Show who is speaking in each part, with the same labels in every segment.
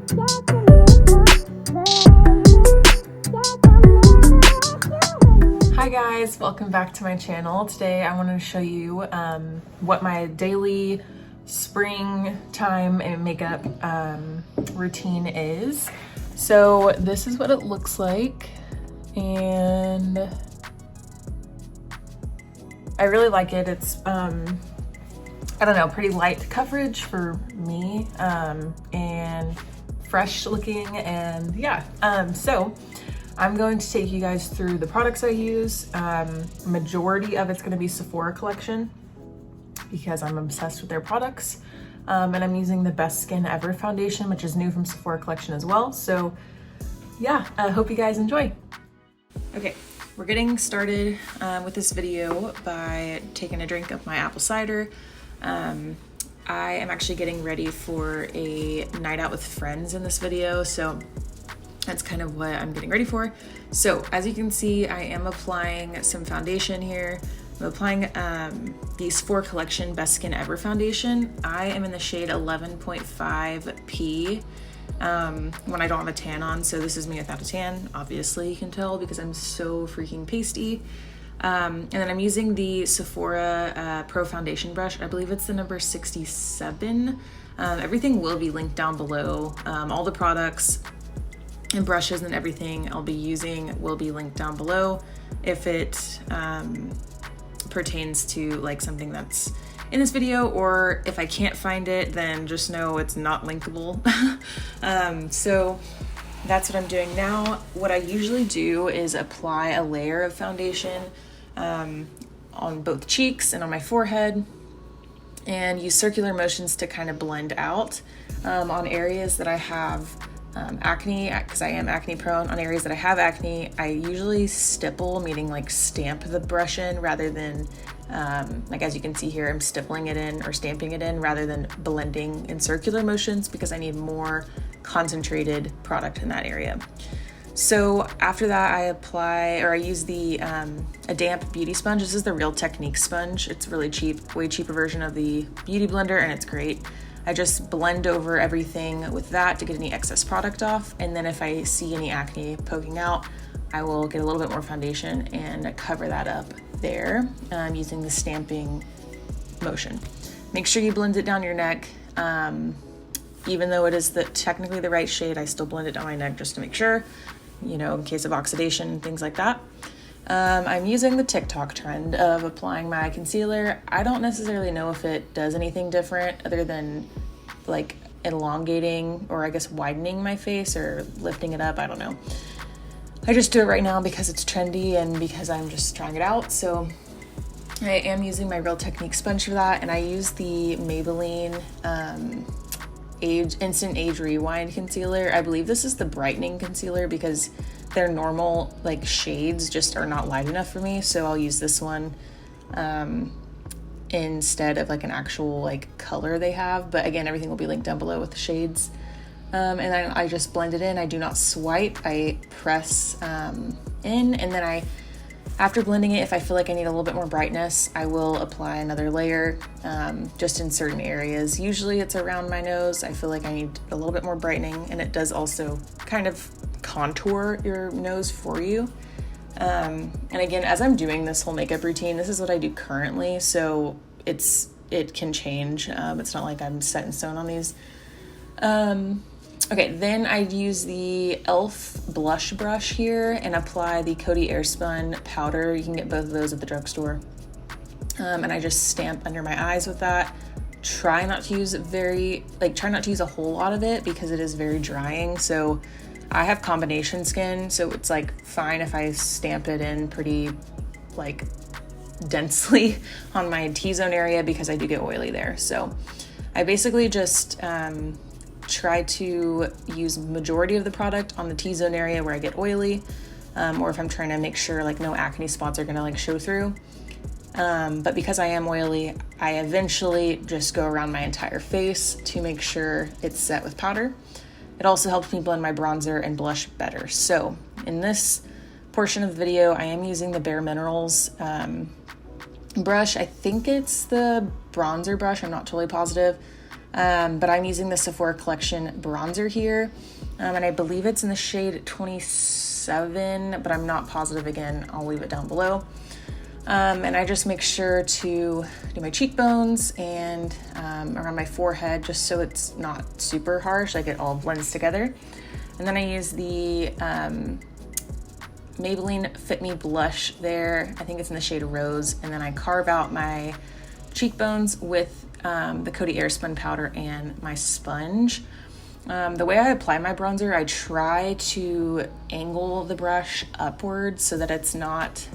Speaker 1: Hi guys, welcome back to my channel. Today I wanted to show you what my daily springtime and makeup routine is. So this is what it looks like, and I really like it. It's I don't know, pretty light coverage for me, and fresh looking, and yeah. So I'm going to take you guys through the products I use. Majority of it's going to be Sephora collection because I'm obsessed with their products. And I'm using the Best Skin Ever foundation, which is new from Sephora collection as well. So yeah, I hope you guys enjoy. Okay, we're getting started with this video by taking a drink of my apple cider. I am actually getting ready for a night out with friends in this video, so that's kind of what I'm getting ready for. So as you can see, I am applying some foundation here. I'm applying the Sephora collection Best Skin Ever foundation. I am in the shade 11.5P when I don't have a tan on. So this is me without a tan, obviously you can tell because I'm so freaking pasty. And then I'm using the Sephora Pro Foundation brush. I believe it's the number 67. Everything will be linked down below. All the products and brushes and everything I'll be using will be linked down below. If it pertains to like something that's in this video, or if I can't find it, then just know it's not linkable. So that's what I'm doing now. What I usually do is apply a layer of foundation on both cheeks and on my forehead, and use circular motions to kind of blend out on areas that I have acne, because I am acne prone. On areas that I have acne, I usually stipple, meaning like stamp the brush in rather than like as you can see here, I'm stippling it in or stamping it in rather than blending in circular motions, because I need more concentrated product in that area. So after that, I use the a damp beauty sponge. This is the Real Technique sponge. It's really cheap, way cheaper version of the beauty blender, and it's great. I just blend over everything with that to get any excess product off, and then if I see any acne poking out, I will get a little bit more foundation and cover that up there using the stamping motion. Make sure you blend it down your neck. Even though it is technically the right shade, I still blend it down my neck just to make sure, you know, in case of oxidation, things like that. I'm using the TikTok trend of applying my concealer. I don't necessarily know if it does anything different other than like elongating or I guess widening my face or lifting it up. I don't know. I just do it right now because it's trendy and because I'm just trying it out. So I am using my Real Technique sponge for that, and I use the Maybelline Instant Age Rewind concealer. I believe this is the brightening concealer because their normal like shades just are not light enough for me, so I'll use this one instead of like an actual like color they have. But again, everything will be linked down below with the shades. And then I just blend it in. I do not swipe, I press in, and then after blending it, if I feel like I need a little bit more brightness, I will apply another layer just in certain areas. Usually it's around my nose. I feel like I need a little bit more brightening, and it does also kind of contour your nose for you. And again, as I'm doing this whole makeup routine, this is what I do currently, so it can change. It's not like I'm set in stone on these. Okay, then I'd use the e.l.f. blush brush here and apply the Coty Airspun powder. You can get both of those at the drugstore. And I just stamp under my eyes with that. Try not to use a whole lot of it because it is very drying. So I have combination skin, so it's like fine if I stamp it in pretty like densely on my T-zone area because I do get oily there. So I basically just try to use majority of the product on the T-zone area where I get oily, or if I'm trying to make sure like no acne spots are gonna like show through. But because I am oily, I eventually just go around my entire face to make sure it's set with powder. It also helps me blend my bronzer and blush better. So in this portion of the video, I am using the Bare Minerals brush. I think it's the bronzer brush, I'm not totally positive. But I'm using the Sephora Collection bronzer here, and I believe it's in the shade 27, but I'm not positive. Again, I'll leave it down below. And I just make sure to do my cheekbones and around my forehead, just so it's not super harsh, like it all blends together. And then I use the Maybelline Fit Me blush there. I think it's in the shade Rose. And then I carve out my cheekbones with the Coty Airspun powder and my sponge. The way I apply my bronzer, I try to angle the brush upwards so that it's not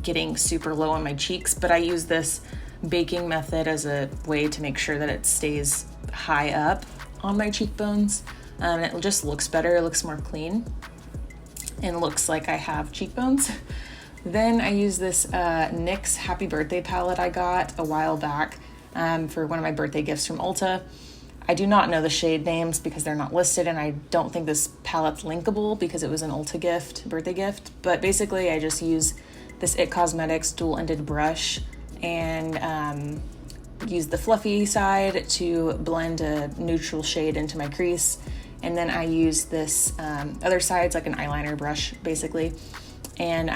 Speaker 1: getting super low on my cheeks, but I use this baking method as a way to make sure that it stays high up on my cheekbones. It just looks better, it looks more clean, and looks like I have cheekbones. Then I use this NYX Happy Birthday palette I got a while back for one of my birthday gifts from Ulta. I do not know the shade names because they're not listed, and I don't think this palette's linkable because it was an Ulta gift, birthday gift. But basically I just use this IT Cosmetics dual-ended brush and use the fluffy side to blend a neutral shade into my crease. And then I use this other side, it's like an eyeliner brush basically. And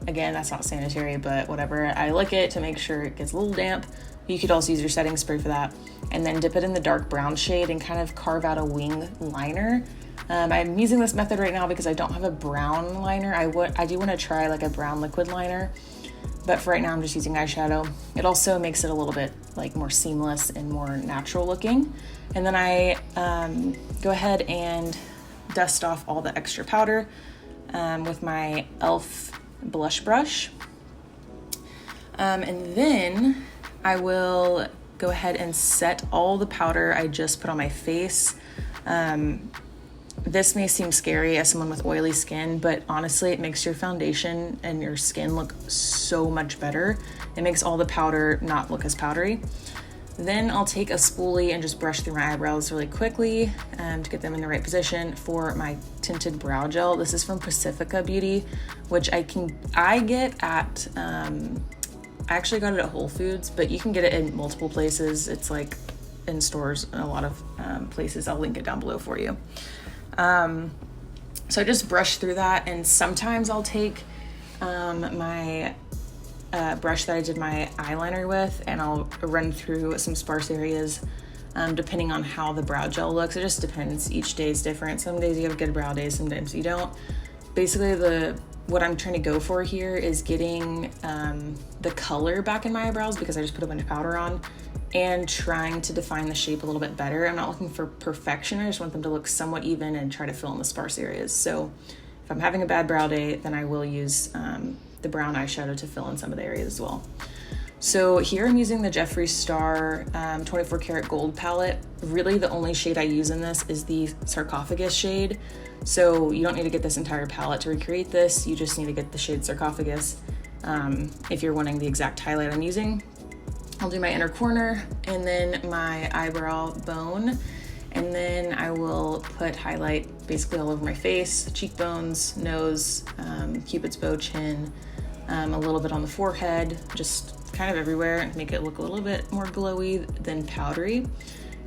Speaker 1: again, that's not sanitary, but whatever. I lick it to make sure it gets a little damp. You could also use your setting spray for that. And then dip it in the dark brown shade and kind of carve out a wing liner. I'm using this method right now because I don't have a brown liner. I do want to try like a brown liquid liner, but for right now I'm just using eyeshadow. It also makes it a little bit like more seamless and more natural looking. And then I go ahead and dust off all the extra powder with my e.l.f. blush brush. And then I will go ahead and set all the powder I just put on my face. This may seem scary as someone with oily skin, but honestly, it makes your foundation and your skin look so much better. It makes all the powder not look as powdery. Then I'll take a spoolie and just brush through my eyebrows really quickly to get them in the right position for my tinted brow gel. This is from Pacifica Beauty, which I get at, I actually got it at Whole Foods, but you can get it in multiple places. It's like in stores in a lot of places. I'll link it down below for you. So I just brush through that, and sometimes I'll take my brush that I did my eyeliner with, and I'll run through some sparse areas depending on how the brow gel looks. It just depends. Each day is different. Some days you have good brow days, sometimes you don't. Basically, what I'm trying to go for here is getting the color back in my eyebrows because I just put a bunch of powder on, and trying to define the shape a little bit better. I'm not looking for perfection. I just want them to look somewhat even and try to fill in the sparse areas. So if I'm having a bad brow day, then I will use the brown eyeshadow to fill in some of the areas as well. So here I'm using the Jeffree Star 24 karat gold palette. Really the only shade I use in this is the Sarcophagus shade. So you don't need to get this entire palette to recreate this. You just need to get the shade Sarcophagus if you're wanting the exact highlight I'm using. I'll do my inner corner and then my eyebrow bone, and then I will put highlight basically all over my face, cheekbones, nose, cupid's bow, chin, a little bit on the forehead, just kind of everywhere, and make it look a little bit more glowy than powdery.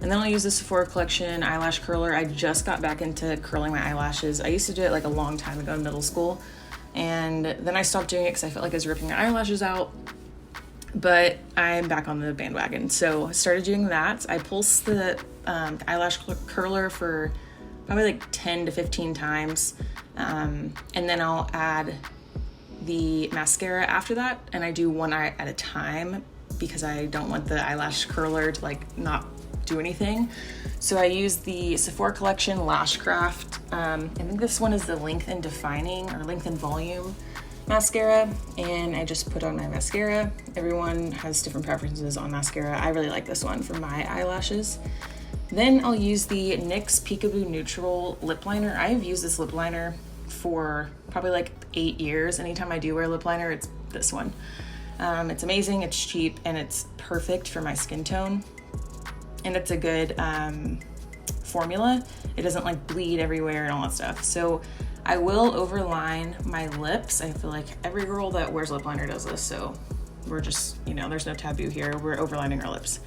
Speaker 1: And then I'll use the Sephora Collection eyelash curler. I just got back into curling my eyelashes. I used to do it like a long time ago in middle school, and then I stopped doing it because I felt like I was ripping my eyelashes out. But I'm back on the bandwagon, so I started doing that. I pulse the eyelash curler for probably like 10 to 15 times, and then I'll add the mascara after that, and I do one eye at a time because I don't want the eyelash curler to like not do anything. So I use the Sephora Collection Lash Craft. I think this one is the Length and Defining or Length and Volume mascara, and I just put on my mascara. Everyone has different preferences on mascara. I really like this one for my eyelashes. Then I'll use the NYX Peekaboo Neutral lip liner. I've used this lip liner for probably like 8 years. Anytime I do wear lip liner, it's this one. It's amazing, it's cheap, and it's perfect for my skin tone. And it's a good formula. It doesn't like bleed everywhere and all that stuff. So I will overline my lips. I feel like every girl that wears lip liner does this, so we're just, there's no taboo here. We're overlining our lips.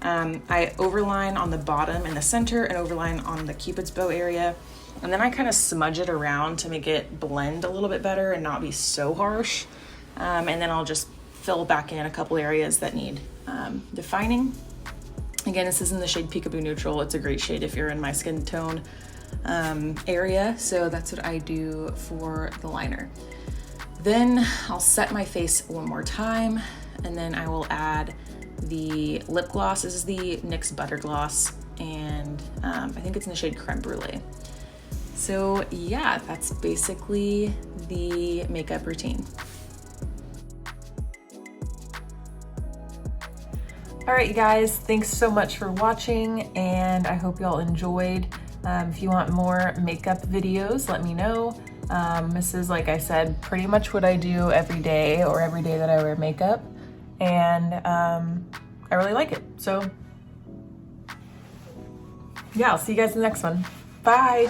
Speaker 1: I overline on the bottom and the center and overline on the Cupid's bow area. And then I kind of smudge it around to make it blend a little bit better and not be so harsh. And then I'll just fill back in a couple areas that need defining. Again, this is in the shade Peekaboo Neutral. It's a great shade if you're in my skin tone area. So that's what I do for the liner. Then I'll set my face one more time, and then I will add the lip gloss. This is the NYX Butter Gloss, and I think it's in the shade Creme Brulee. So yeah, that's basically the makeup routine. All right, you guys, thanks so much for watching, and I hope y'all enjoyed. If you want more makeup videos, let me know. This is, like I said, pretty much what I do every day, or every day that I wear makeup, and I really like it. So yeah, I'll see you guys in the next one. Bye.